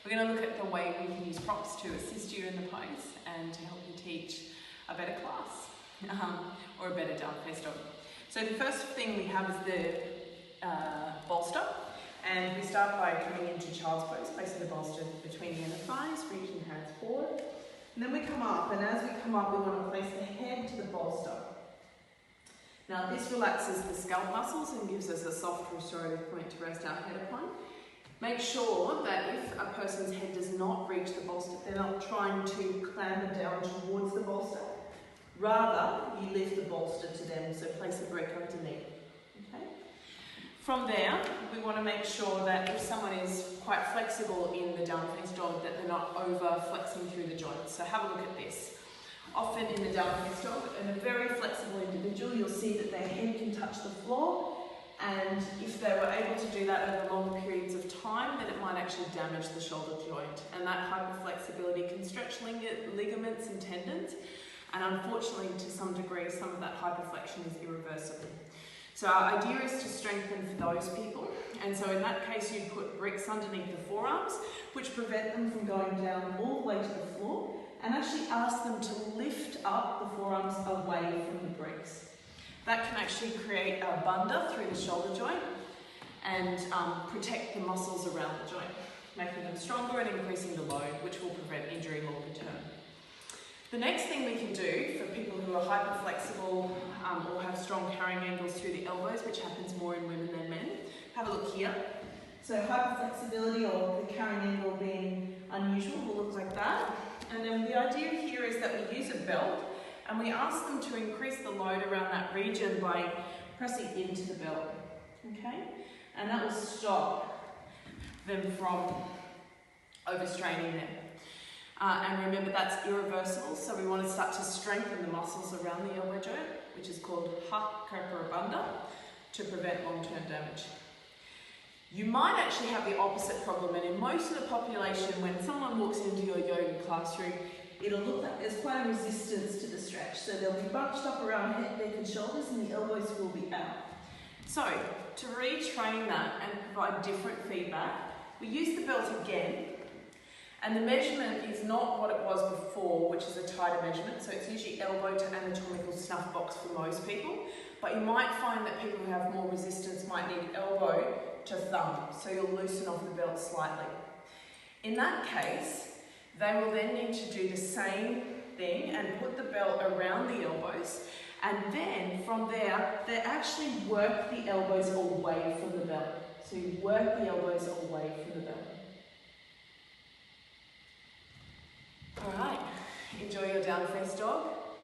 We're going to look at the way we can use props to assist you in the pose and to help you teach a better class or a better down-face dog. So the first thing we have is the bolster, and we start by coming into child's pose, placing the bolster between the inner thighs, reaching hands forward. And then we come up, and as we come up, we want to place the head to the bolster. Now this relaxes the scalp muscles and gives us a soft restorative point to rest our head upon. Make sure that if a person's head does not reach the bolster, they're not trying to clamber down towards the bolster. Rather, you lift the bolster to them, so place a brick underneath. Okay? From there, we want to make sure that if someone is quite flexible in the down-face dog, that they're not over flexing through the joints. So have a look at this. Often in the down-face dog, in a very flexible individual, you'll see that their head can touch the floor, and if they were able to do that over long periods of time, then it might actually damage the shoulder joint. And that hyperflexibility can stretch ligaments and tendons, and unfortunately, to some degree, some of that hyperflexion is irreversible. So our idea is to strengthen for those people, and so in that case, you put bricks underneath the forearms, which prevent them from going down all the way to the floor, and actually ask them to lift up the forearms away from the bricks. That can actually create a bunda through the shoulder joint and protect the muscles around the joint, making them stronger and increasing the load, which will prevent injury longer term. The next thing we can do for people who are hyperflexible or have strong carrying angles through the elbows, which happens more in women than men, have a look here. So hyperflexibility or the carrying angle being unusual will look like that. And then the idea here is that we use a belt and we ask them to increase the load around that region by pressing into the belt, okay? And that will stop them from overstraining them. And remember, that's irreversible, so we want to start to strengthen the muscles around the elbow joint, which is called banda, to prevent long-term damage. You might actually have the opposite problem, and in most of the population, when someone walks into your yoga classroom, it'll look like there's quite a resistance to the stretch. So they'll be bunched up around head, neck and shoulders, and the elbows will be out. So to retrain that and provide different feedback, we use the belt again. And the measurement is not what it was before, which is a tighter measurement. So it's usually elbow to anatomical snuff box for most people. But you might find that people who have more resistance might need elbow to thumb. So you'll loosen off the belt slightly. In that case, they will then need to do the same thing and put the belt around the elbows. And then from there, they actually work the elbows away from the belt. So you work the elbows away from the belt. All right, enjoy your down-face dog.